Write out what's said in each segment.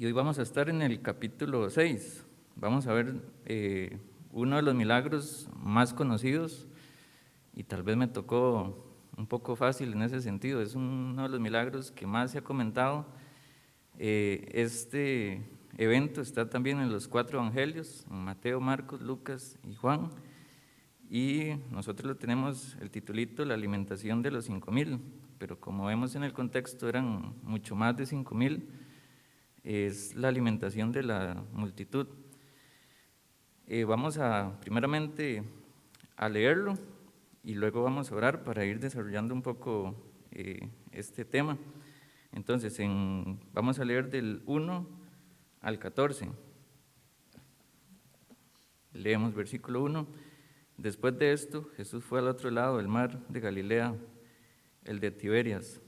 Y hoy vamos a estar en el capítulo 6. Vamos a ver uno de los milagros más conocidos, y tal vez me tocó un poco fácil en ese sentido. Es uno de los milagros que más se ha comentado. Este evento está también en los 4 evangelios, en Mateo, Marcos, Lucas y Juan. Y nosotros lo tenemos el titulito La alimentación de los 5,000, pero como vemos en el contexto eran mucho más de 5,000. Es la alimentación de la multitud. Vamos primeramente a leerlo y luego vamos a orar para ir desarrollando un poco este tema. Entonces, vamos a leer del 1 al 14. Leemos versículo 1. Después de esto, Jesús fue al otro lado del mar de Galilea, el de Tiberias,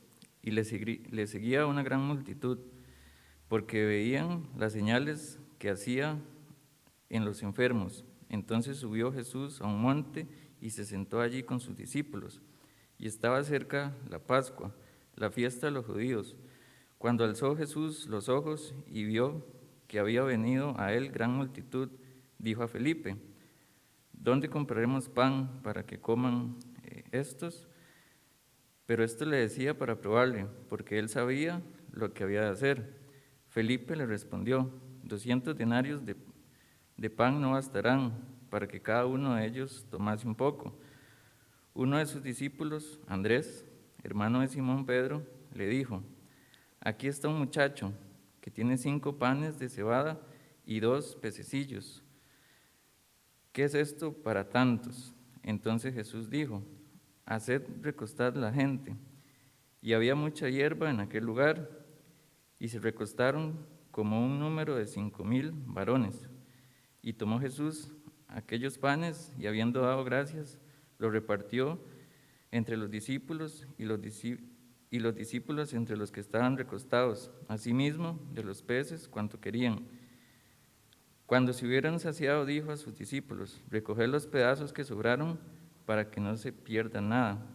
y le seguía una gran multitud, porque veían las señales que hacía en los enfermos. Entonces subió Jesús a un monte y se sentó allí con sus discípulos. Y estaba cerca la Pascua, la fiesta de los judíos. Cuando alzó Jesús los ojos y vio que había venido a él gran multitud, dijo a Felipe: ¿dónde compraremos pan para que coman estos? Pero esto le decía para probarle, porque él sabía lo que había de hacer. Felipe le respondió: 200 denarios de pan no bastarán para que cada uno de ellos tomase un poco. Uno de sus discípulos, Andrés, hermano de Simón Pedro, le dijo: aquí está un muchacho que tiene 5 panes de cebada y 2 pececillos. ¿Qué es esto para tantos? Entonces Jesús dijo: haced recostar la gente. Y había mucha hierba en aquel lugar, y se recostaron como un número de 5,000 varones. Y tomó Jesús aquellos panes, y habiendo dado gracias, los repartió entre los discípulos y los discípulos entre los que estaban recostados, asimismo de los peces cuanto querían. Cuando se hubieran saciado, dijo a sus discípulos: recoged los pedazos que sobraron para que no se pierda nada.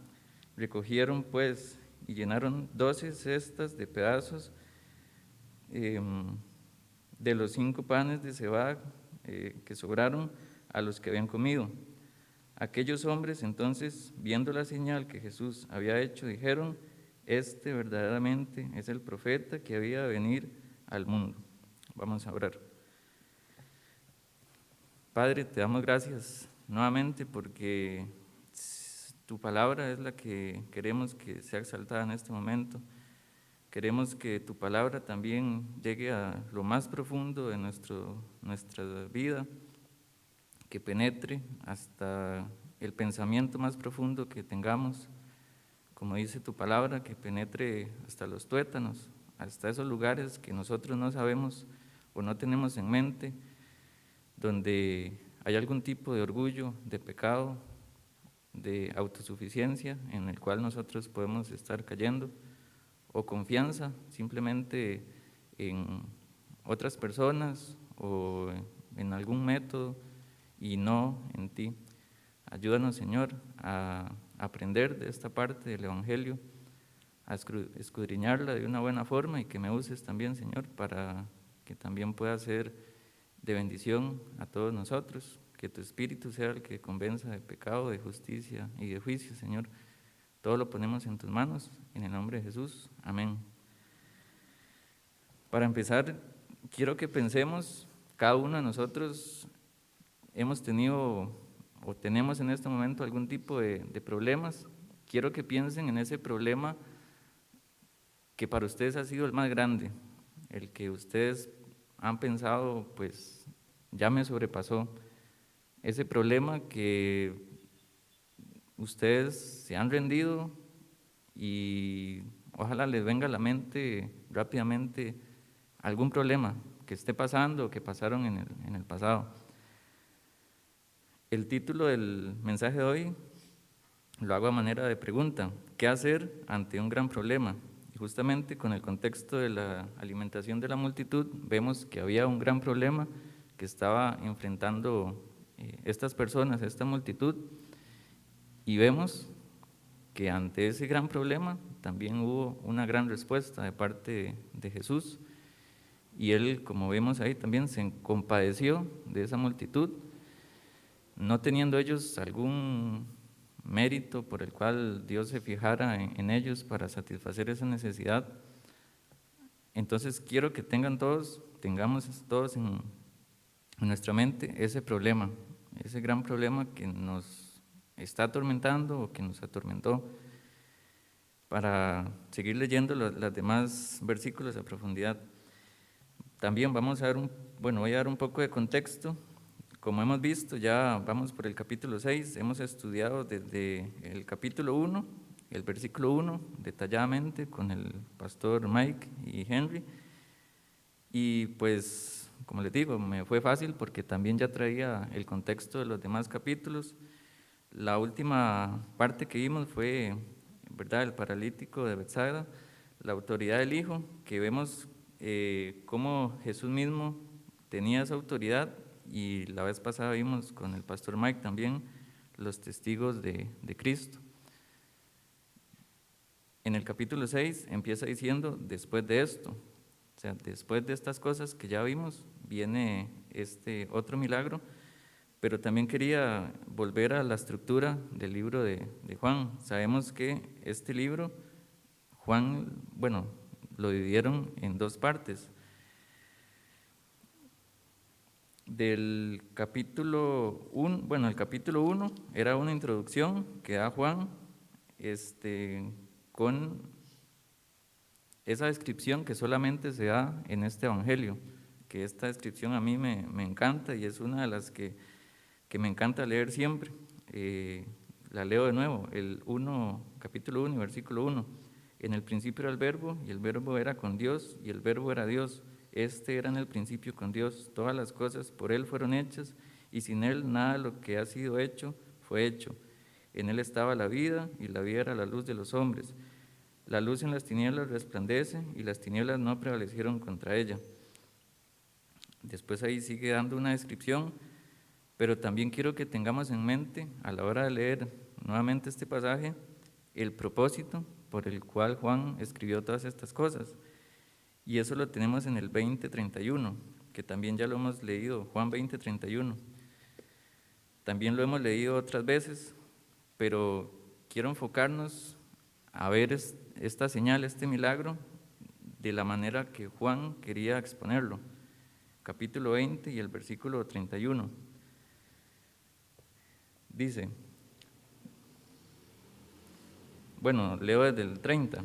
Recogieron pues y llenaron 12 cestas de pedazos de los 5 panes de cebada que sobraron a los que habían comido. Aquellos hombres entonces, viendo la señal que Jesús había hecho, dijeron: este verdaderamente es el profeta que había de venir al mundo. Vamos a orar. Padre, te damos gracias nuevamente porque tu palabra es la que queremos que sea exaltada en este momento. Queremos que tu palabra también llegue a lo más profundo de nuestra vida, que penetre hasta el pensamiento más profundo que tengamos, como dice tu palabra, que penetre hasta los tuétanos, hasta esos lugares que nosotros no sabemos o no tenemos en mente, donde hay algún tipo de orgullo, de pecado, de autosuficiencia en el cual nosotros podemos estar cayendo, o confianza simplemente en otras personas o en algún método y no en ti. Ayúdanos, Señor, a aprender de esta parte del Evangelio, a escudriñarla de una buena forma, y que me uses también, Señor, para que también pueda ser de bendición a todos nosotros, que tu Espíritu sea el que convenza de pecado, de justicia y de juicio, Señor. Todo lo ponemos en tus manos, en el nombre de Jesús. Amén. Para empezar, quiero que pensemos, cada uno de nosotros hemos tenido o tenemos en este momento algún tipo de problemas. Quiero que piensen en ese problema que para ustedes ha sido el más grande, el que ustedes han pensado, pues ya me sobrepasó. Ese problema que ustedes se han rendido y ojalá les venga a la mente rápidamente algún problema que esté pasando o que pasaron en el pasado. El título del mensaje de hoy lo hago a manera de pregunta: ¿qué hacer ante un gran problema? Y justamente con el contexto de la alimentación de la multitud, vemos que había un gran problema que estaba enfrentando estas personas, esta multitud, y vemos que ante ese gran problema también hubo una gran respuesta de parte de Jesús. y él, como vemos ahí también, se compadeció de esa multitud, no teniendo ellos algún mérito por el cual Dios se fijara en ellos para satisfacer esa necesidad. Entonces quiero que tengamos todos en nuestra mente ese problema, ese gran problema que nos está atormentando o que nos atormentó, para seguir leyendo los demás versículos a profundidad. También vamos a dar voy a dar un poco de contexto. Como hemos visto, ya vamos por el capítulo 6, hemos estudiado desde el capítulo 1, el versículo 1, detalladamente con el pastor Mike y Henry, y pues, como les digo, me fue fácil porque también ya traía el contexto de los demás capítulos. La última parte que vimos fue, ¿verdad?, el paralítico de Betsaida, la autoridad del Hijo, que vemos cómo Jesús mismo tenía esa autoridad, y la vez pasada vimos con el pastor Mike también los testigos de Cristo. En el capítulo 6 empieza diciendo, después de esto, o sea, después de estas cosas que ya vimos, viene este otro milagro, pero también quería volver a la estructura del libro de Juan. Sabemos que este libro, Juan, lo dividieron en dos partes. Del capítulo 1, el capítulo 1 era una introducción que da Juan con esa descripción que solamente se da en este evangelio, que esta descripción a mí me encanta y es una de las que me encanta leer siempre. La leo de nuevo, capítulo 1, versículo 1. En el principio era el verbo, y el verbo era con Dios, y el verbo era Dios. Este era en el principio con Dios. Todas las cosas por Él fueron hechas, y sin Él nada de lo que ha sido hecho fue hecho. En Él estaba la vida, y la vida era la luz de los hombres. La luz en las tinieblas resplandece, y las tinieblas no prevalecieron contra ella. Después ahí sigue dando una descripción, pero también quiero que tengamos en mente, a la hora de leer nuevamente este pasaje, el propósito por el cual Juan escribió todas estas cosas. Y eso lo tenemos en el 20:31, que también ya lo hemos leído, Juan 20:31. También lo hemos leído otras veces, pero quiero enfocarnos a ver esta señal, este milagro, de la manera que Juan quería exponerlo. Capítulo 20 y el versículo 31. Dice, leo desde el 30.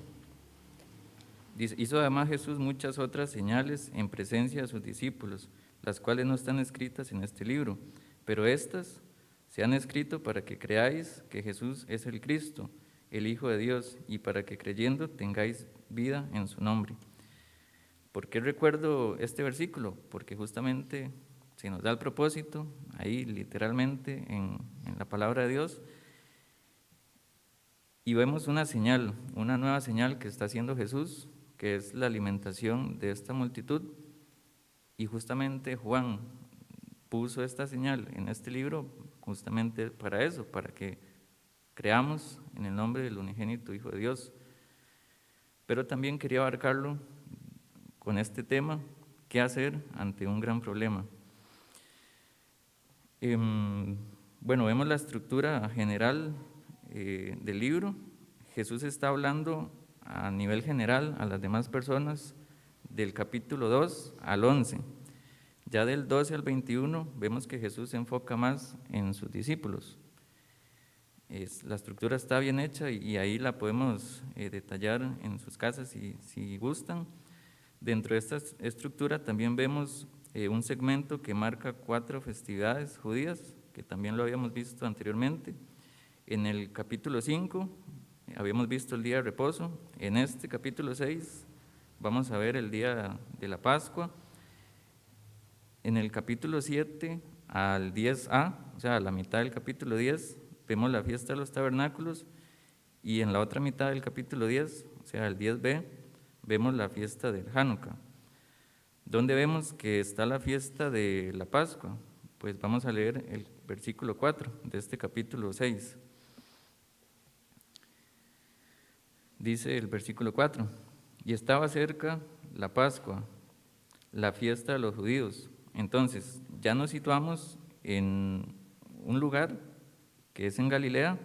Dice, hizo además Jesús muchas otras señales en presencia de sus discípulos, las cuales no están escritas en este libro, pero estas se han escrito para que creáis que Jesús es el Cristo, el Hijo de Dios, y para que creyendo tengáis vida en su nombre. ¿Por qué recuerdo este versículo? Porque justamente se nos da el propósito, ahí literalmente en la palabra de Dios, y vemos una señal, una nueva señal que está haciendo Jesús, que es la alimentación de esta multitud, y justamente Juan puso esta señal en este libro justamente para eso, para que creamos en el nombre del unigénito Hijo de Dios. Pero también quería abarcarlo con este tema, ¿qué hacer ante un gran problema? Vemos la estructura general del libro. Jesús está hablando a nivel general a las demás personas del capítulo 2 al 11. Ya del 12 al 21 vemos que Jesús se enfoca más en sus discípulos. La estructura está bien hecha y ahí la podemos detallar en sus casas si gustan. Dentro de esta estructura también vemos un segmento que marca 4 festividades judías, que también lo habíamos visto anteriormente. En el capítulo 5 habíamos visto el día de reposo. En este capítulo 6 vamos a ver el día de la Pascua. En el capítulo 7 al 10a, o sea, a la mitad del capítulo 10, vemos la fiesta de los tabernáculos, y en la otra mitad del capítulo 10, o sea, el 10b, vemos la fiesta del Hanukkah. ¿Dónde vemos que está la fiesta de la Pascua? Pues vamos a leer el versículo 4 de este capítulo 6. Dice el versículo 4, y estaba cerca la Pascua, la fiesta de los judíos. Entonces, ya nos situamos en un lugar que es en Galilea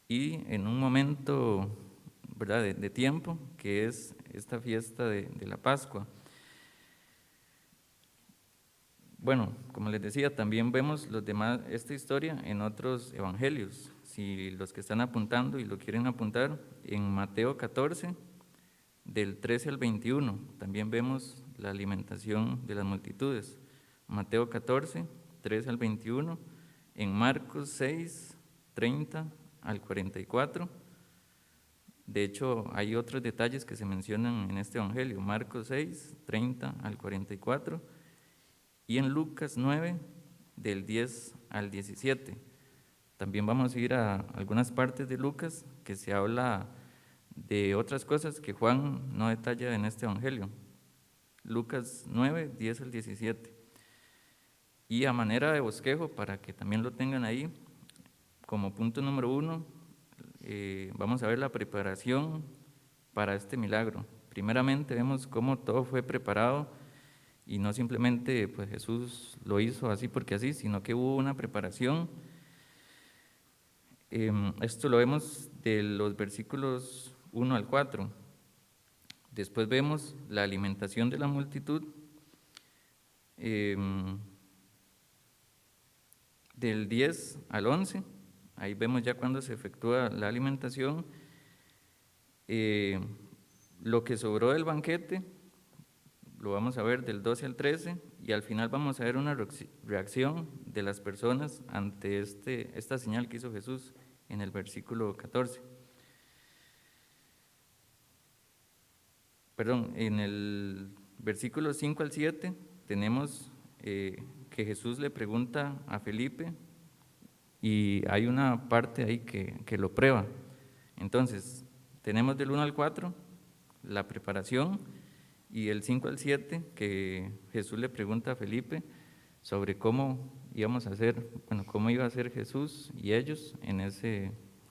y en un momento, ¿verdad?, de tiempo, que es esta fiesta de la Pascua. Bueno, como les decía, también vemos esta historia en otros evangelios. Si los que están apuntando y lo quieren apuntar, en Mateo 14, del 13 al 21, también vemos la alimentación de las multitudes. Mateo 14, 13 al 21, en Marcos 6, 30 al 44. De hecho, hay otros detalles que se mencionan en este evangelio, Marcos 6, 30 al 44, y en Lucas 9, del 10 al 17. También vamos a ir a algunas partes de Lucas que se habla de otras cosas que Juan no detalla en este evangelio. Lucas 9, 10 al 17. Y a manera de bosquejo, para que también lo tengan ahí, como punto número 1, vamos a ver la preparación para este milagro. Primeramente vemos cómo todo fue preparado y no simplemente pues Jesús lo hizo así porque así, sino que hubo una preparación. Esto lo vemos de los versículos 1 al 4. Después vemos la alimentación de la multitud, del 10 al 11. Ahí vemos ya cuando se efectúa la alimentación. Lo que sobró del banquete, lo vamos a ver del 12 al 13, y al final vamos a ver una reacción de las personas ante esta señal que hizo Jesús en el versículo 14. Perdón, en el versículo 5 al 7 tenemos que Jesús le pregunta a Felipe y hay una parte ahí que lo prueba. Entonces, tenemos del 1 al 4 la preparación, y el 5 al 7 que Jesús le pregunta a Felipe sobre cómo íbamos a hacer, bueno, cómo iba a ser Jesús y ellos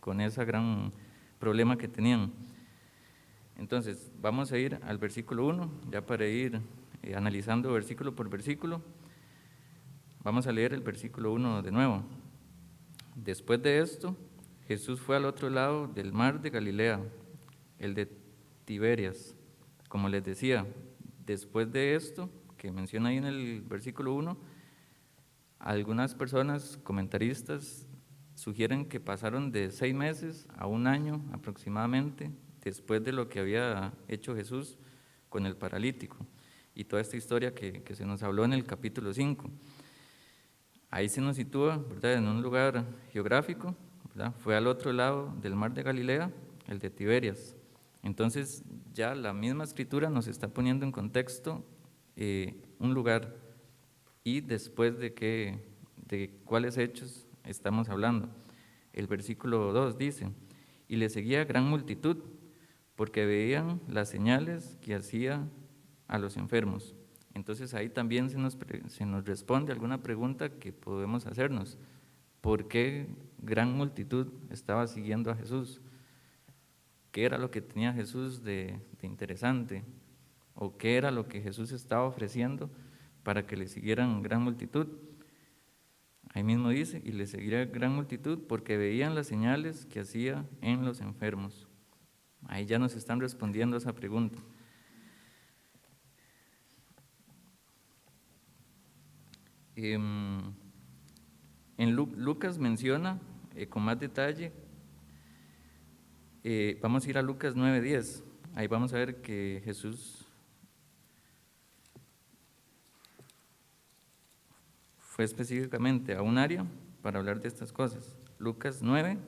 con ese gran problema que tenían. Entonces, vamos a ir al versículo 1, ya para ir analizando versículo por versículo. Vamos a leer el versículo 1 de nuevo. Después de esto, Jesús fue al otro lado del mar de Galilea, el de Tiberias. Como les decía, después de esto, que menciona ahí en el versículo 1, algunas personas, comentaristas, sugieren que pasaron de 6 meses a 1 año aproximadamente después de lo que había hecho Jesús con el paralítico y toda esta historia que se nos habló en el capítulo 5. Ahí se nos sitúa, ¿verdad?, en un lugar geográfico, ¿verdad? Fue al otro lado del mar de Galilea, el de Tiberias. Entonces ya la misma escritura nos está poniendo en contexto un lugar y después de cuáles hechos estamos hablando. El versículo 2 dice, y le seguía gran multitud, porque veían las señales que hacía a los enfermos. Entonces ahí también se nos responde alguna pregunta que podemos hacernos. ¿Por qué gran multitud estaba siguiendo a Jesús? ¿Qué era lo que tenía Jesús de interesante? ¿O qué era lo que Jesús estaba ofreciendo para que le siguieran gran multitud? Ahí mismo dice, y le seguía gran multitud porque veían las señales que hacía en los enfermos. Ahí ya nos están respondiendo a esa pregunta. En Lucas menciona con más detalle, vamos a ir a Lucas 9:10, ahí vamos a ver que Jesús fue específicamente a un área para hablar de estas cosas. Lucas 9,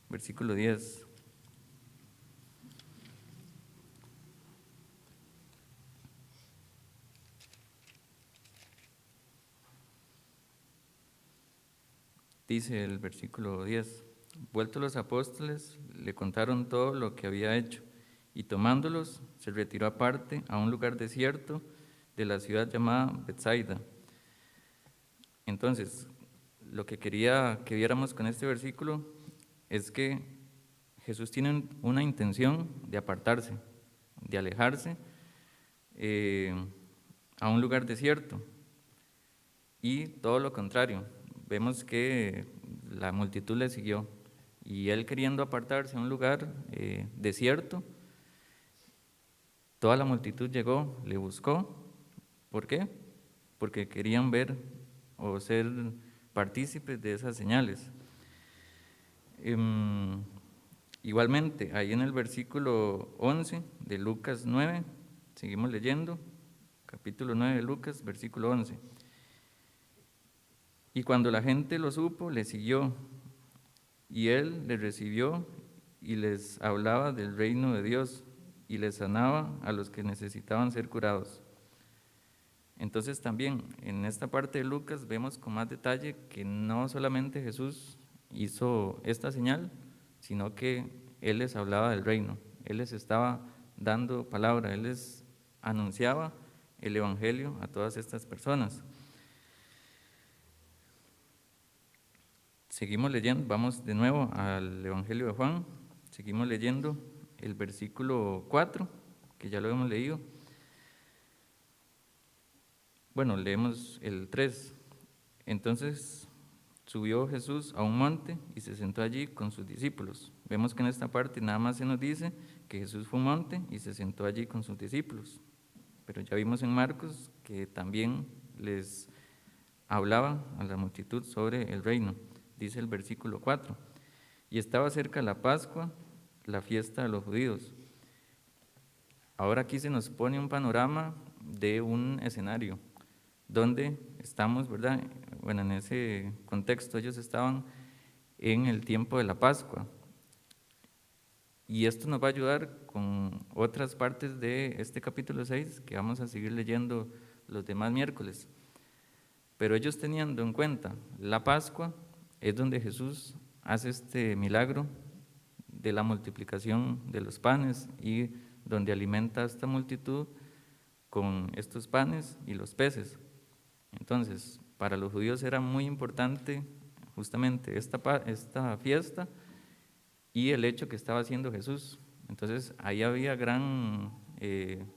versículo 10. Dice el versículo 10, vueltos los apóstoles, le contaron todo lo que había hecho, y tomándolos, se retiró aparte a un lugar desierto de la ciudad llamada Betsaida. Entonces, lo que quería que viéramos con este versículo es que Jesús tiene una intención de apartarse, de alejarse, a un lugar desierto. Y todo lo contrario, vemos que la multitud le siguió y él queriendo apartarse a un lugar desierto, toda la multitud llegó, le buscó. ¿Por qué? Porque querían ver o ser partícipes de esas señales. Igualmente, ahí en el versículo 11 de Lucas 9, seguimos leyendo, capítulo 9 de Lucas, versículo 11. Y cuando la gente lo supo, le siguió, y él les recibió y les hablaba del reino de Dios y les sanaba a los que necesitaban ser curados. Entonces también en esta parte de Lucas vemos con más detalle que no solamente Jesús hizo esta señal, sino que él les hablaba del reino, él les estaba dando palabra, él les anunciaba el evangelio a todas estas personas. Seguimos leyendo, vamos de nuevo al Evangelio de Juan, seguimos leyendo el versículo 4, que ya lo hemos leído. Bueno, leemos el 3. Entonces subió Jesús a un monte y se sentó allí con sus discípulos. Vemos que en esta parte nada más se nos dice que Jesús fue a un monte y se sentó allí con sus discípulos. Pero ya vimos en Marcos que también les hablaba a la multitud sobre el reino. Dice el versículo 4, y estaba cerca la Pascua, la fiesta de los judíos. Ahora aquí se nos pone un panorama de un escenario donde estamos, ¿verdad? Bueno, en ese contexto ellos estaban en el tiempo de la Pascua. Y esto nos va a ayudar con otras partes de este capítulo 6 que vamos a seguir leyendo los demás miércoles. Pero ellos teniendo en cuenta la Pascua, es donde Jesús hace este milagro de la multiplicación de los panes y donde alimenta a esta multitud con estos panes y los peces. Entonces, para los judíos era muy importante justamente esta fiesta y el hecho que estaba haciendo Jesús. Entonces, ahí había gran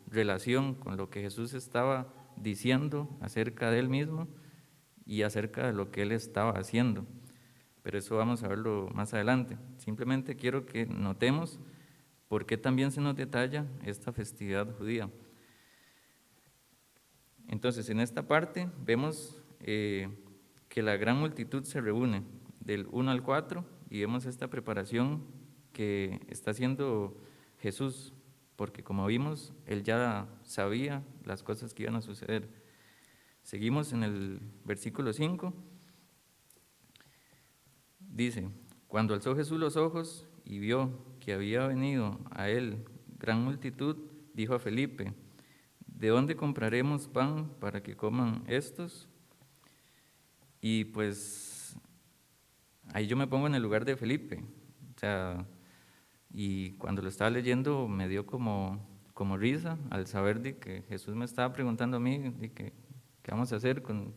relación con lo que Jesús estaba diciendo acerca de él mismo y acerca de lo que él estaba haciendo. Pero eso vamos a verlo más adelante. Simplemente quiero que notemos por qué también se nos detalla esta festividad judía. Entonces, en esta parte vemos que la gran multitud se reúne del 1 al 4 y vemos esta preparación que está haciendo Jesús, porque como vimos, él ya sabía las cosas que iban a suceder. Seguimos en el versículo 5. Dice, cuando alzó Jesús los ojos y vio que había venido a él gran multitud, dijo a Felipe, ¿de dónde compraremos pan para que coman estos? Y pues ahí yo me pongo en el lugar de Felipe, o sea, y cuando lo estaba leyendo me dio como risa al saber de que Jesús me estaba preguntando a mí de qué vamos a hacer con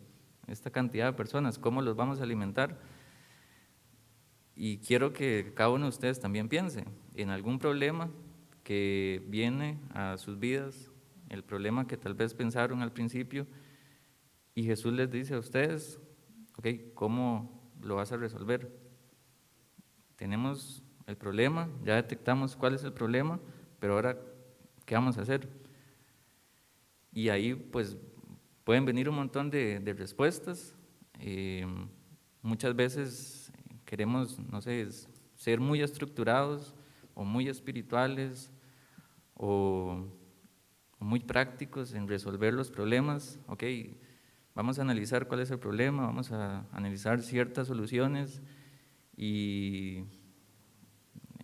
esta cantidad de personas, cómo los vamos a alimentar. Y quiero que cada uno de ustedes también piense en algún problema que viene a sus vidas, el problema que tal vez pensaron al principio, y Jesús les dice a ustedes, ok, ¿cómo lo vas a resolver? Tenemos el problema, ya detectamos cuál es el problema, pero ahora, ¿qué vamos a hacer? Y ahí pues pueden venir un montón de respuestas. Muchas veces queremos, no sé, ser muy estructurados o muy espirituales o muy prácticos en resolver los problemas. Ok, vamos a analizar cuál es el problema, vamos a analizar ciertas soluciones y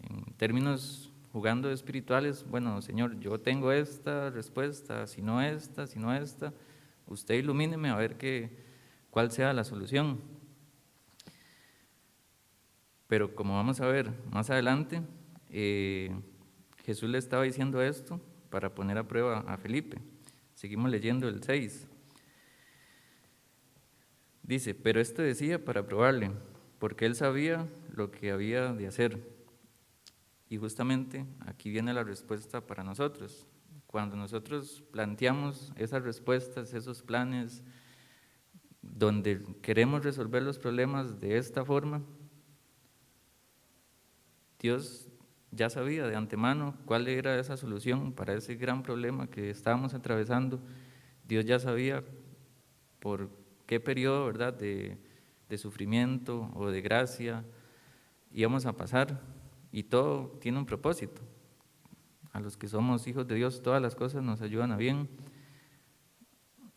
en términos jugando espirituales, bueno, Señor, yo tengo esta respuesta, si no esta, usted ilumíneme a ver cuál sea la solución. Pero como vamos a ver más adelante, Jesús le estaba diciendo esto para poner a prueba a Felipe. Seguimos leyendo el 6. Dice, pero esto decía para probarle, porque él sabía lo que había de hacer. Y justamente aquí viene la respuesta para nosotros. Cuando nosotros planteamos esas respuestas, esos planes, donde queremos resolver los problemas de esta forma, Dios ya sabía de antemano cuál era esa solución para ese gran problema que estábamos atravesando. Dios ya sabía por qué periodo, ¿verdad?, de sufrimiento o de gracia íbamos a pasar, y todo tiene un propósito. A los que somos hijos de Dios, todas las cosas nos ayudan a bien.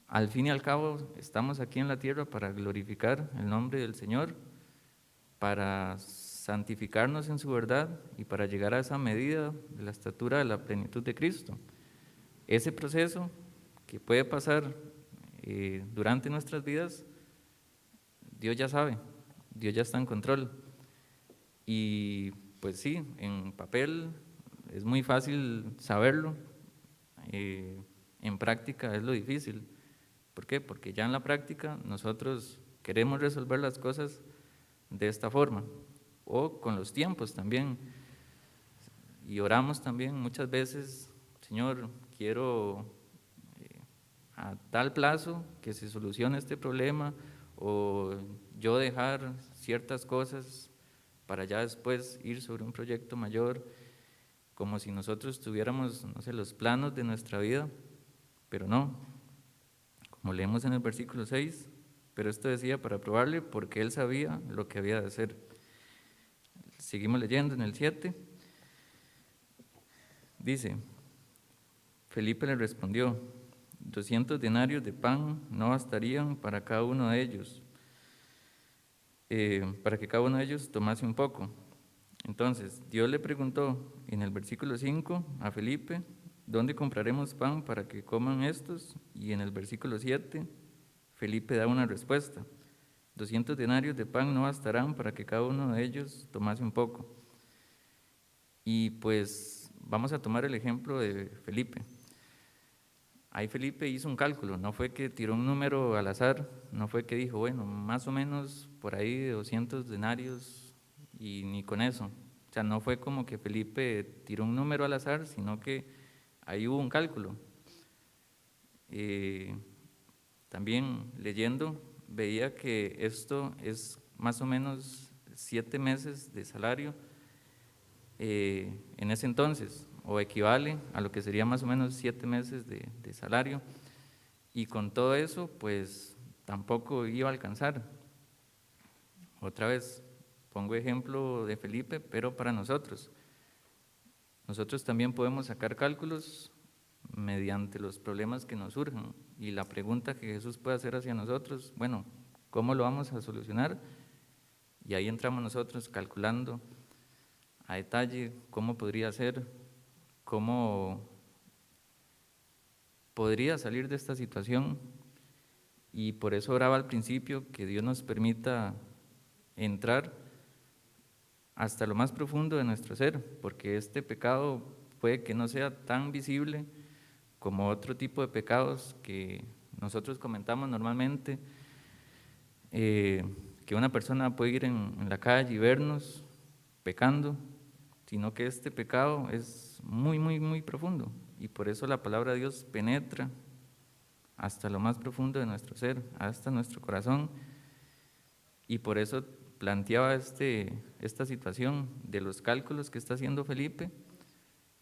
Al fin y al cabo, estamos aquí en la tierra para glorificar el nombre del Señor, para santificarnos en su verdad y para llegar a esa medida de la estatura de la plenitud de Cristo. Ese proceso que puede pasar durante nuestras vidas, Dios ya sabe, Dios ya está en control. Y pues sí, en papel es muy fácil saberlo, en práctica es lo difícil. ¿Por qué? Porque ya en la práctica nosotros queremos resolver las cosas de esta forma, o con los tiempos también, y oramos también muchas veces: Señor, quiero a tal plazo que se solucione este problema, o yo dejar ciertas cosas para ya después ir sobre un proyecto mayor, como si nosotros tuviéramos, no sé, los planos de nuestra vida, pero no, como leemos en el versículo 6, pero esto decía para probarle porque él sabía lo que había de hacer. Seguimos leyendo en el 7, dice: Felipe le respondió: 200 denarios de pan no bastarían para cada uno de ellos, para que cada uno de ellos tomase un poco. Entonces Dios le preguntó en el versículo 5 a Felipe: ¿dónde compraremos pan para que coman estos? Y en el versículo 7 Felipe da una respuesta: 200 denarios de pan no bastarán para que cada uno de ellos tomase un poco. Y pues vamos a tomar el ejemplo de Felipe. Ahí Felipe hizo un cálculo, no fue que tiró un número al azar, no fue que dijo, bueno, más o menos por ahí de 200 denarios, y ni con eso. O sea, no fue como que Felipe tiró un número al azar, sino que ahí hubo un cálculo. También leyendo veía que esto es más o menos 7 meses de salario en ese entonces, o equivale a lo que sería más o menos 7 meses de salario, y con todo eso pues tampoco iba a alcanzar. Otra vez pongo ejemplo de Felipe, pero para nosotros también podemos sacar cálculos mediante los problemas que nos surjan, y la pregunta que Jesús puede hacer hacia nosotros: bueno, ¿cómo lo vamos a solucionar? Y ahí entramos nosotros calculando a detalle cómo podría ser, cómo podría salir de esta situación. Y por eso oraba al principio que Dios nos permita entrar hasta lo más profundo de nuestro ser, porque este pecado puede que no sea tan visible como otro tipo de pecados que nosotros comentamos normalmente, que una persona puede ir en la calle y vernos pecando, sino que este pecado es muy, muy, muy profundo, y por eso la palabra de Dios penetra hasta lo más profundo de nuestro ser, hasta nuestro corazón, y por eso planteaba esta situación de los cálculos que está haciendo Felipe,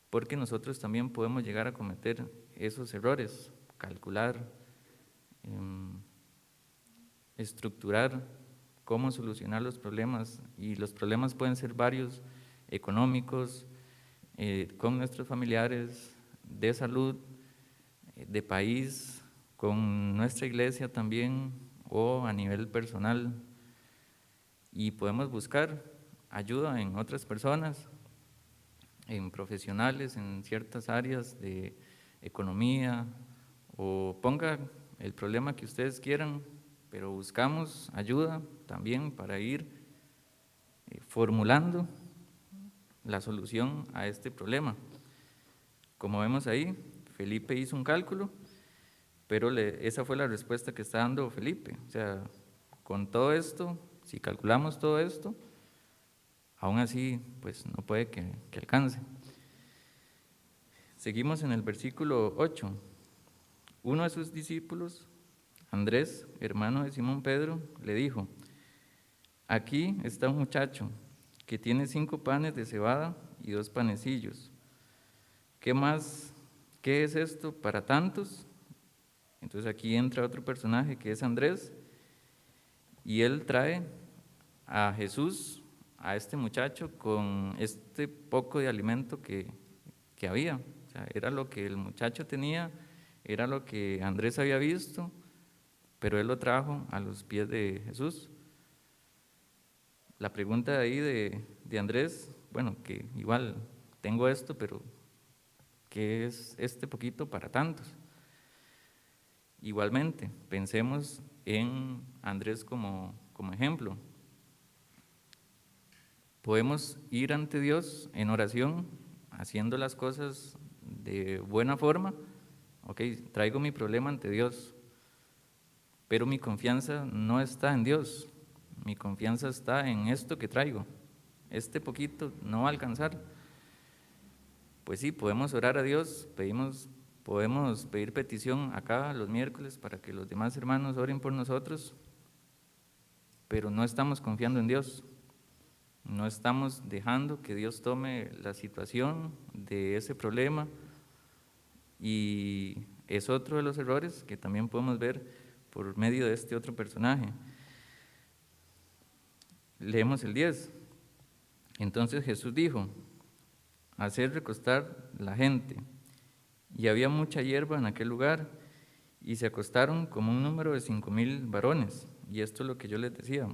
porque nosotros también podemos llegar a cometer esos errores, calcular, estructurar cómo solucionar los problemas, y los problemas pueden ser varios: económicos, con nuestros familiares, de salud, de país, con nuestra iglesia también, o a nivel personal. Y podemos buscar ayuda en otras personas, en profesionales, en ciertas áreas de economía, o ponga el problema que ustedes quieran, pero buscamos ayuda también para ir formulando la solución a este problema. Como vemos ahí, Felipe hizo un cálculo, pero esa fue la respuesta que está dando Felipe. O sea, con todo esto, si calculamos todo esto, aún así pues no puede que alcance. Seguimos en el versículo 8. Uno de sus discípulos, Andrés, hermano de Simón Pedro, le dijo: aquí está un muchacho que tiene 5 panes de cebada y 2 panecillos. ¿Qué más? ¿Qué es esto para tantos? Entonces aquí entra otro personaje que es Andrés, y él trae a Jesús, a este muchacho, con este poco de alimento que había. O sea, era lo que el muchacho tenía, era lo que Andrés había visto, pero él lo trajo a los pies de Jesús. La pregunta de ahí de Andrés, bueno, que igual tengo esto, pero ¿qué es este poquito para tantos? Igualmente, pensemos en Andrés como ejemplo. Podemos ir ante Dios en oración, haciendo las cosas de buena forma. Ok, traigo mi problema ante Dios, pero mi confianza no está en Dios, mi confianza está en esto que traigo. Este poquito no va a alcanzar. Pues sí, podemos orar a Dios, podemos pedir petición acá los miércoles para que los demás hermanos oren por nosotros, pero no estamos confiando en Dios. No estamos dejando que Dios tome la situación de ese problema, y es otro de los errores que también podemos ver por medio de este otro personaje. Leemos el 10. Entonces Jesús dijo: hacer recostar la gente. Y había mucha hierba en aquel lugar, y se acostaron como un número de 5,000 varones. Y esto es lo que yo les decía.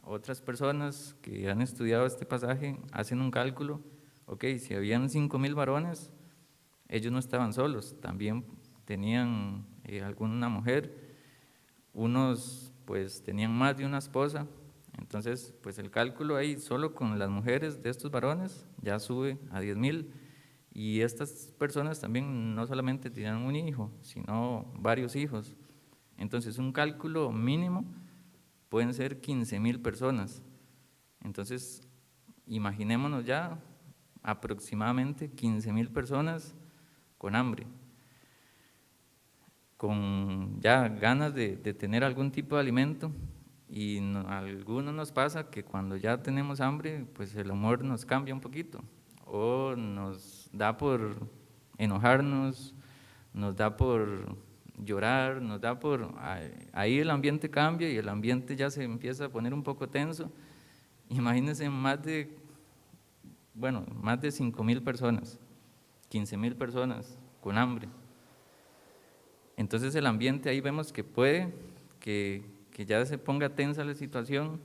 Otras personas que han estudiado este pasaje hacen un cálculo. Ok, si habían 5,000 varones, ellos no estaban solos, también tenían alguna mujer, unos pues tenían más de una esposa. Entonces pues el cálculo ahí solo con las mujeres de estos varones ya sube a 10,000, y estas personas también no solamente tenían un hijo, sino varios hijos. Entonces un cálculo mínimo pueden ser 15,000 personas. Entonces imaginémonos ya aproximadamente 15,000 personas con hambre, con ya ganas de tener algún tipo de alimento. Y a algunos nos pasa que cuando ya tenemos hambre, pues el humor nos cambia un poquito, o nos da por enojarnos, nos da por llorar, nos da por... Ahí el ambiente cambia y el ambiente ya se empieza a poner un poco tenso. Imagínense más de 5,000 personas, 15,000 personas con hambre. Entonces el ambiente ahí vemos que puede que ya se ponga tensa la situación,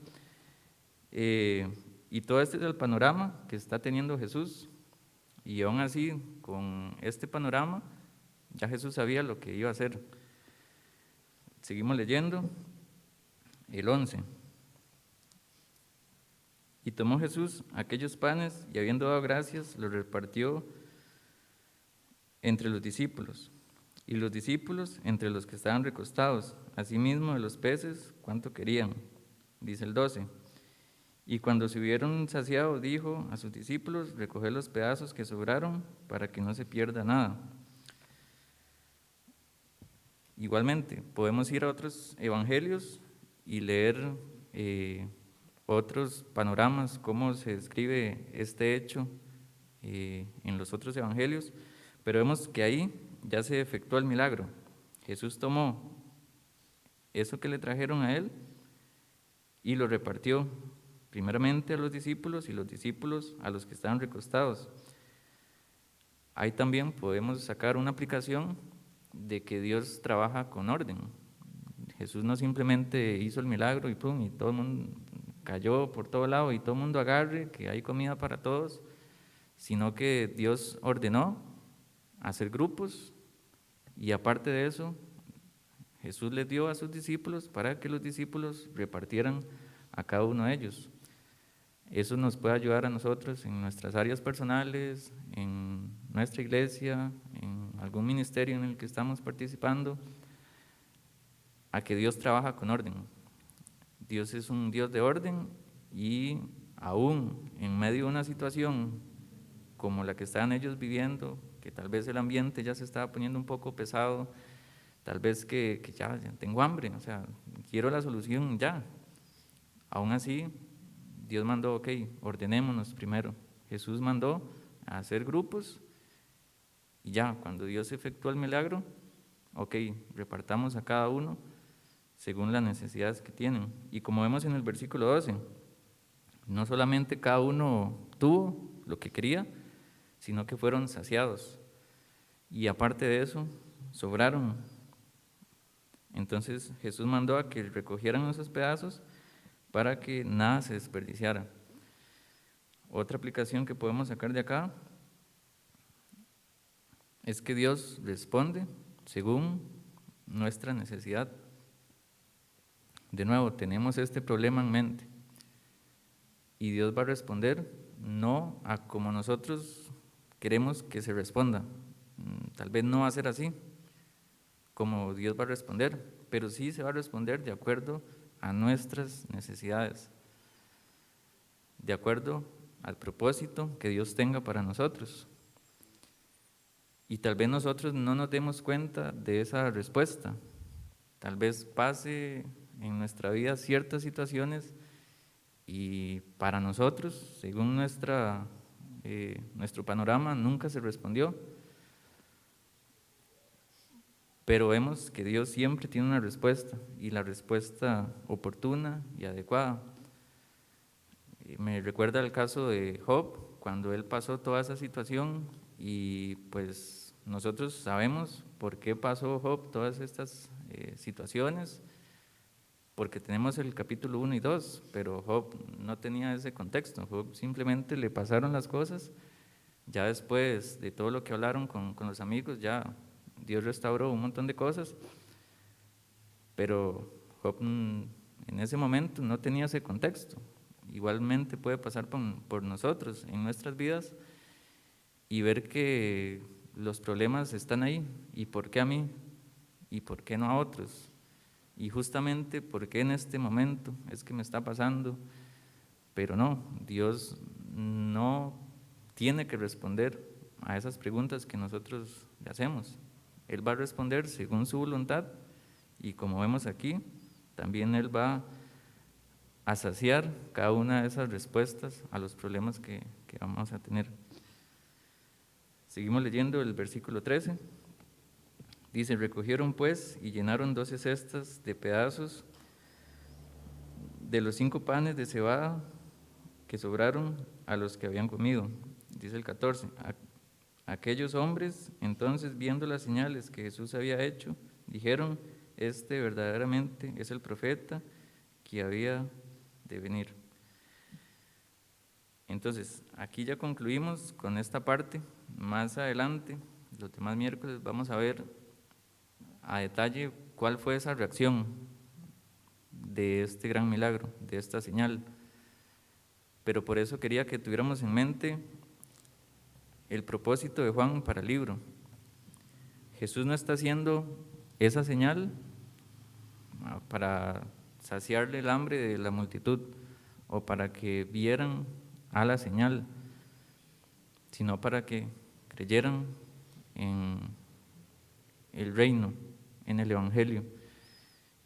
y todo este es el panorama que está teniendo Jesús. Y aún así, con este panorama, ya Jesús sabía lo que iba a hacer. Seguimos leyendo el 11. Y tomó Jesús aquellos panes, y habiendo dado gracias, los repartió entre los discípulos, y los discípulos entre los que estaban recostados, asimismo de los peces, cuanto querían. Dice el 12. Y cuando se hubieron saciado, dijo a sus discípulos: recoged los pedazos que sobraron, para que no se pierda nada. Igualmente, podemos ir a otros evangelios y leer otros panoramas, cómo se describe este hecho en los otros evangelios, pero vemos que ahí ya se efectuó el milagro. Jesús tomó eso que le trajeron a él y lo repartió primeramente a los discípulos, y los discípulos a los que estaban recostados. Ahí también podemos sacar una aplicación de que Dios trabaja con orden. Jesús no simplemente hizo el milagro y pum, y todo el mundo cayó por todo lado y todo el mundo agarre, que hay comida para todos, sino que Dios ordenó hacer grupos, y aparte de eso, Jesús les dio a sus discípulos para que los discípulos repartieran a cada uno de ellos. Eso nos puede ayudar a nosotros en nuestras áreas personales, en nuestra iglesia, en algún ministerio en el que estamos participando, a que Dios trabaja con orden. Dios es un Dios de orden, y aún en medio de una situación como la que estaban ellos viviendo, que tal vez el ambiente ya se estaba poniendo un poco pesado, tal vez que ya tengo hambre, o sea, quiero la solución ya. Aún así, Dios mandó, ok, ordenémonos primero. Jesús mandó a hacer grupos y ya, cuando Dios efectuó el milagro, ok, repartamos a cada uno según las necesidades que tienen. Y como vemos en el versículo 12, no solamente cada uno tuvo lo que quería, sino que fueron saciados. Y aparte de eso, sobraron. Entonces Jesús mandó a que recogieran esos pedazos para que nada se desperdiciara. Otra aplicación que podemos sacar de acá es que Dios responde según nuestra necesidad. De nuevo, tenemos este problema en mente y Dios va a responder no a como nosotros queremos que se responda. Tal vez no va a ser así como Dios va a responder, pero sí se va a responder de acuerdo a nuestras necesidades, de acuerdo al propósito que Dios tenga para nosotros. Y tal vez nosotros no nos demos cuenta de esa respuesta. Tal vez pase en nuestra vida ciertas situaciones y para nosotros, según nuestro panorama, nunca se respondió. Pero vemos que Dios siempre tiene una respuesta y la respuesta oportuna y adecuada. Me recuerda el caso de Job, cuando él pasó toda esa situación y pues nosotros sabemos por qué pasó Job todas estas situaciones, porque tenemos el capítulo 1 y 2, pero Job no tenía ese contexto. Job simplemente le pasaron las cosas, ya después de todo lo que hablaron con los amigos, ya Dios restauró un montón de cosas, pero Job en ese momento no tenía ese contexto. Igualmente puede pasar por nosotros en nuestras vidas y ver que los problemas están ahí, y por qué a mí, y por qué no a otros, y justamente por qué en este momento es que me está pasando, pero no, Dios no tiene que responder a esas preguntas que nosotros le hacemos. Él va a responder según su voluntad y como vemos aquí, también Él va a saciar cada una de esas respuestas a los problemas que vamos a tener. Seguimos leyendo el versículo 13. Dice, recogieron pues y llenaron 12 cestas de pedazos de los 5 panes de cebada que sobraron a los que habían comido. Dice el 14, aquellos hombres entonces viendo las señales que Jesús había hecho, dijeron, este verdaderamente es el profeta que había de venir. Entonces, aquí ya concluimos con esta parte. Más adelante, los demás miércoles, vamos a ver a detalle cuál fue esa reacción de este gran milagro, de esta señal. Pero por eso quería que tuviéramos en mente el propósito de Juan para el libro. Jesús no está haciendo esa señal para saciarle el hambre de la multitud o para que vieran a la señal, sino para que creyeran en el reino, en el Evangelio.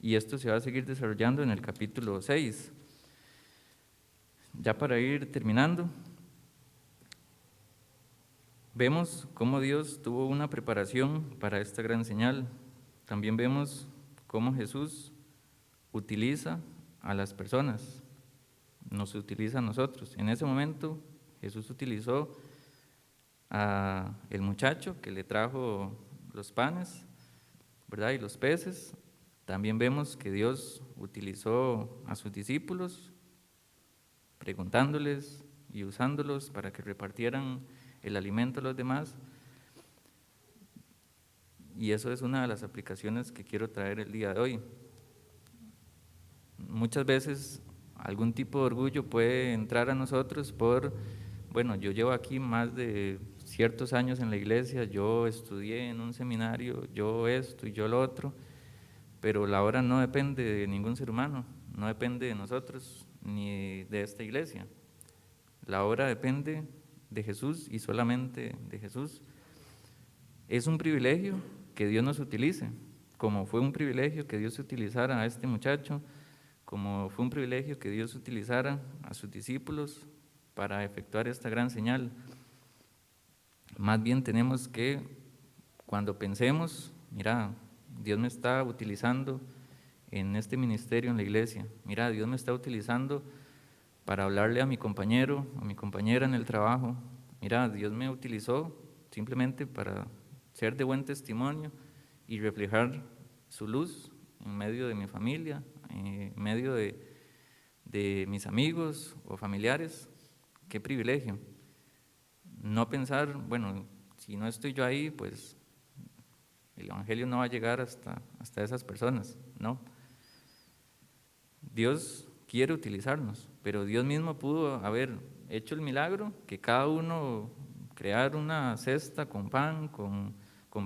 Y esto se va a seguir desarrollando en el capítulo 6. Ya para ir terminando, vemos cómo Dios tuvo una preparación para esta gran señal. También vemos cómo Jesús utiliza a las personas, nos utiliza a nosotros. En ese momento Jesús utilizó a el muchacho que le trajo los panes, ¿verdad? Y los peces. También vemos que Dios utilizó a sus discípulos, preguntándoles y usándolos para que repartieran el alimento a los demás. Y eso es una de las aplicaciones que quiero traer el día de hoy. Muchas veces algún tipo de orgullo puede entrar a nosotros bueno, yo llevo aquí más de ciertos años en la iglesia, yo estudié en un seminario, yo esto y yo lo otro, pero la obra no depende de ningún ser humano, no depende de nosotros ni de esta iglesia. La obra depende de Jesús y solamente de Jesús. Es un privilegio que Dios nos utilice, como fue un privilegio que Dios utilizara a este muchacho, como fue un privilegio que Dios utilizara a sus discípulos para efectuar esta gran señal. Más bien tenemos que, cuando pensemos, mira, Dios me está utilizando en este ministerio en la iglesia, mira, Dios me está utilizando para hablarle a mi compañero, a mi compañera en el trabajo, mira, Dios me utilizó simplemente para ser de buen testimonio y reflejar su luz en medio de mi familia, en medio de mis amigos o familiares. Qué privilegio. No pensar, bueno, si no estoy yo ahí, pues el evangelio no va a llegar hasta esas personas, no. Dios quiere utilizarnos, pero Dios mismo pudo haber hecho el milagro que cada uno crear una cesta con pan, con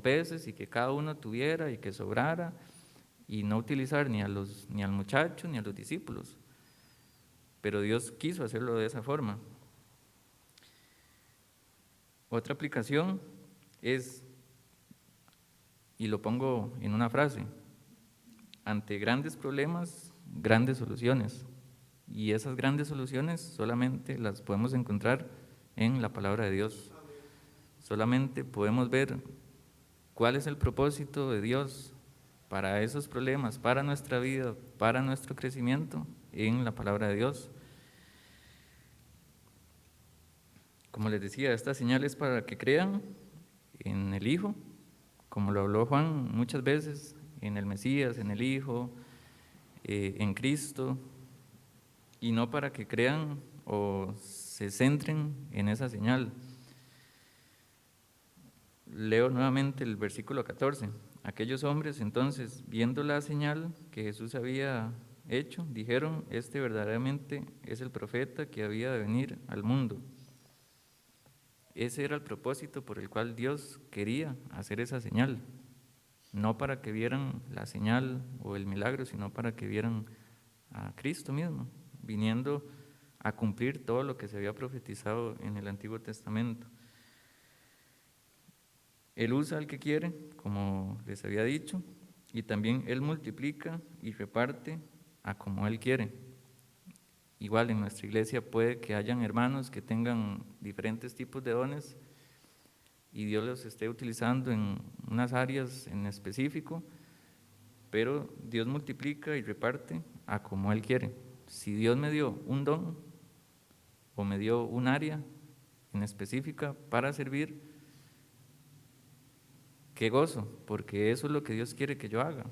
peces, y que cada uno tuviera y que sobrara, y no utilizar ni al muchacho ni a los discípulos. Pero Dios quiso hacerlo de esa forma. Otra aplicación es, y lo pongo en una frase: ante grandes problemas, grandes soluciones. Y esas grandes soluciones solamente las podemos encontrar en la palabra de Dios. Solamente podemos ver cuál es el propósito de Dios para esos problemas, para nuestra vida, para nuestro crecimiento, en la palabra de Dios. Como les decía, esta señal es para que crean en el Hijo, como lo habló Juan muchas veces, en el Mesías, en el Hijo, en Cristo, y no para que crean o se centren en esa señal. Leo nuevamente el versículo 14. Aquellos hombres entonces, viendo la señal que Jesús había hecho, dijeron: este verdaderamente es el profeta que había de venir al mundo. Ese era el propósito por el cual Dios quería hacer esa señal, no para que vieran la señal o el milagro, sino para que vieran a Cristo mismo, viniendo a cumplir todo lo que se había profetizado en el Antiguo Testamento. Él usa al que quiere, como les había dicho, y también Él multiplica y reparte a como Él quiere. Igual en nuestra iglesia puede que hayan hermanos que tengan diferentes tipos de dones y Dios los esté utilizando en unas áreas en específico, pero Dios multiplica y reparte a como Él quiere. Si Dios me dio un don o me dio un área en específica para servir, qué gozo, porque eso es lo que Dios quiere que yo haga.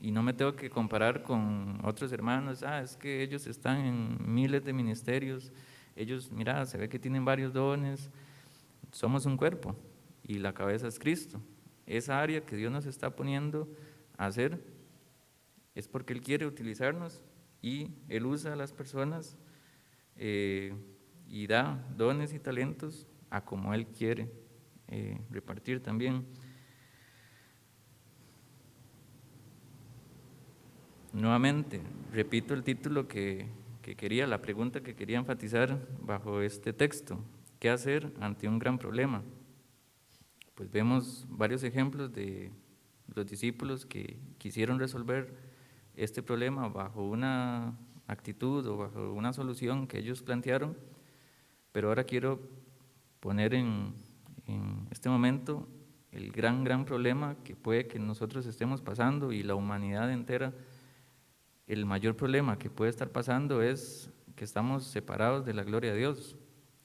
Y no me tengo que comparar con otros hermanos, es que ellos están en miles de ministerios, ellos, mira, se ve que tienen varios dones. Somos un cuerpo y la cabeza es Cristo. Esa área que Dios nos está poniendo a hacer es porque Él quiere utilizarnos y Él usa a las personas y da dones y talentos a como Él quiere repartir también. Nuevamente, repito el título que quería, la pregunta que quería enfatizar bajo este texto: ¿qué hacer ante un gran problema? Pues vemos varios ejemplos de los discípulos que quisieron resolver este problema bajo una actitud o bajo una solución que ellos plantearon, pero ahora quiero poner en este momento el gran problema que puede que nosotros estemos pasando y la humanidad entera. El mayor problema que puede estar pasando es que estamos separados de la gloria de Dios.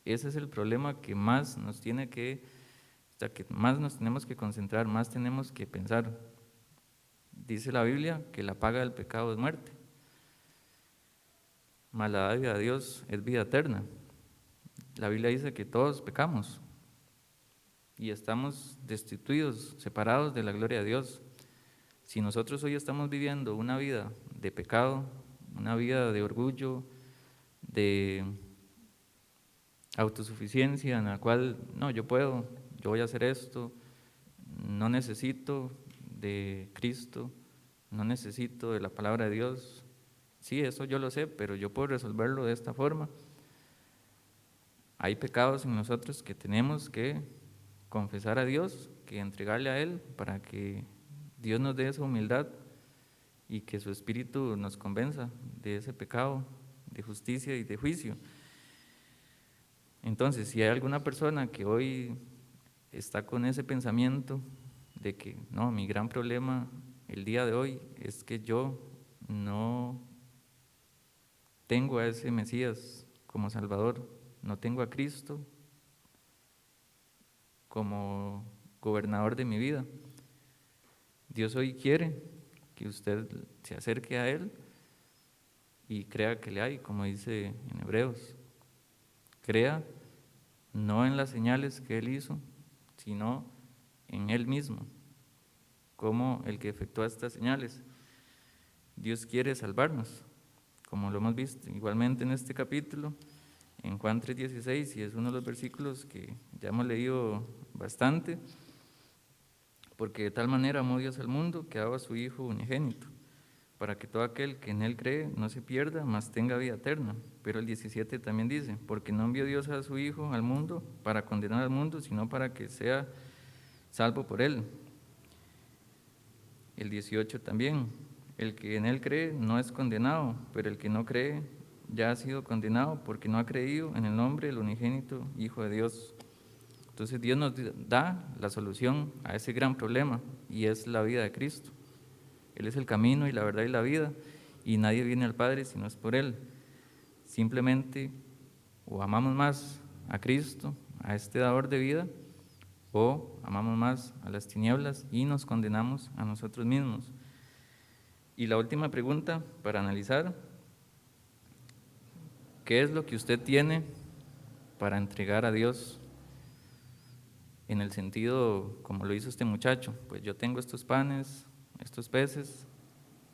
Ese es el problema que más nos tiene que más nos tenemos que concentrar, más tenemos que pensar. Dice la Biblia que la paga del pecado es muerte, mas la dádiva de Dios es vida eterna. La Biblia dice que todos pecamos y estamos destituidos, separados de la gloria de Dios. Si nosotros hoy estamos viviendo una vida de pecado, una vida de orgullo, de autosuficiencia, en la cual, no, yo puedo, yo voy a hacer esto, no necesito de Cristo, no necesito de la palabra de Dios. Sí, eso yo lo sé, pero yo puedo resolverlo de esta forma. hay pecados en nosotros que tenemos que confesar a Dios, que entregarle a Él para que Dios nos dé esa humildad y que su Espíritu nos convenza de ese pecado, de justicia y de juicio. Entonces, si hay alguna persona que hoy está con ese pensamiento de que no, mi gran problema el día de hoy es que yo no tengo a ese Mesías como Salvador, no tengo a Cristo como gobernador de mi vida. Dios hoy quiere que usted se acerque a Él y crea que le hay, como dice en Hebreos. Crea no en las señales que Él hizo, sino en Él mismo, como el que efectúa estas señales. Dios quiere salvarnos, como lo hemos visto igualmente en este capítulo, en Juan 3:16, y es uno de los versículos que ya hemos leído bastante, porque de tal manera amó Dios al mundo que daba a su Hijo unigénito, para que todo aquel que en Él cree no se pierda, mas tenga vida eterna. Pero el 17 también dice, porque no envió Dios a su Hijo al mundo para condenar al mundo, sino para que sea salvo por Él. El 18 también, el que en Él cree no es condenado, pero el que no cree ya ha sido condenado porque no ha creído en el nombre del unigénito Hijo de Dios. Entonces Dios nos da la solución a ese gran problema y es la vida de Cristo. Él es el camino y la verdad y la vida y nadie viene al Padre si no es por Él. Simplemente o amamos más a Cristo, a este dador de vida, o amamos más a las tinieblas y nos condenamos a nosotros mismos. Y la última pregunta para analizar, ¿qué es lo que usted tiene para entregar a Dios? En el sentido, como lo hizo este muchacho, pues yo tengo estos panes, estos peces,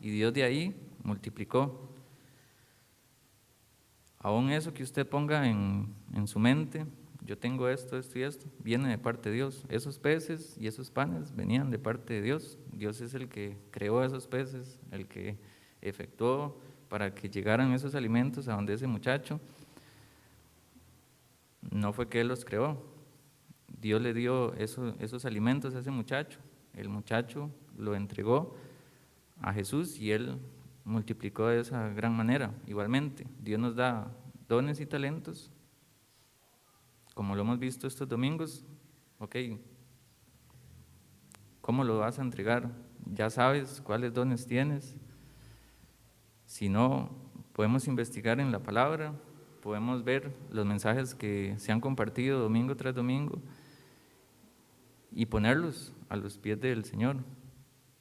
y Dios de ahí multiplicó. Aún eso que usted ponga en su mente, yo tengo esto, esto y esto, viene de parte de Dios. Esos peces y esos panes venían de parte de Dios. Dios es el que creó esos peces, el que efectuó para que llegaran esos alimentos a donde ese muchacho. No fue que Él los creó, Dios le dio esos alimentos a ese muchacho. El muchacho lo entregó a Jesús y Él multiplicó de esa gran manera. Igualmente, Dios nos da dones y talentos, como lo hemos visto estos domingos. Ok, ¿cómo lo vas a entregar? Ya sabes cuáles dones tienes. Si no, podemos investigar en la palabra, podemos ver los mensajes que se han compartido domingo tras domingo y ponerlos a los pies del Señor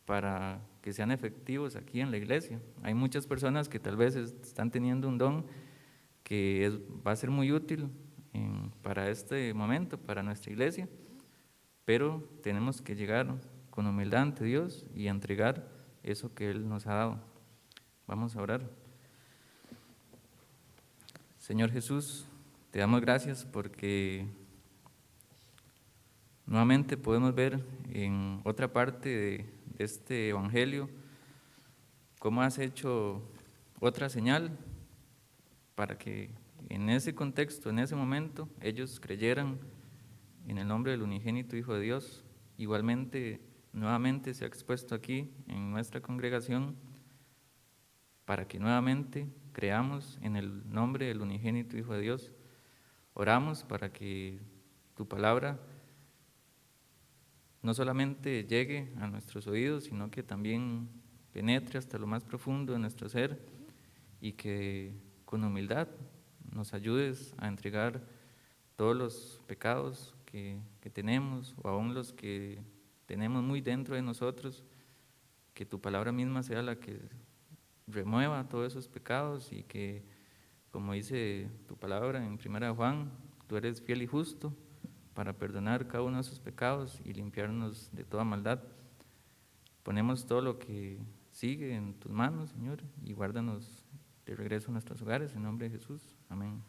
para que sean efectivos aquí en la iglesia. Hay muchas personas que tal vez están teniendo un don que va a ser muy útil para este momento, para nuestra iglesia, pero tenemos que llegar con humildad ante Dios y entregar eso que Él nos ha dado. Vamos a orar. Señor Jesús, te damos gracias porque nuevamente podemos ver en otra parte de este evangelio cómo has hecho otra señal para que en ese contexto, en ese momento, ellos creyeran en el nombre del unigénito Hijo de Dios. Igualmente, nuevamente se ha expuesto aquí en nuestra congregación para que nuevamente creamos en el nombre del unigénito Hijo de Dios. Oramos para que tu palabra no solamente llegue a nuestros oídos, sino que también penetre hasta lo más profundo de nuestro ser y que con humildad nos ayudes a entregar todos los pecados que tenemos o aún los que tenemos muy dentro de nosotros, que tu palabra misma sea la que remueva todos esos pecados y que, como dice tu palabra en 1 Juan, tú eres fiel y justo para perdonar cada uno de esos pecados y limpiarnos de toda maldad. Ponemos todo lo que sigue en tus manos, Señor, y guárdanos de regreso a nuestros hogares, en nombre de Jesús. Amén.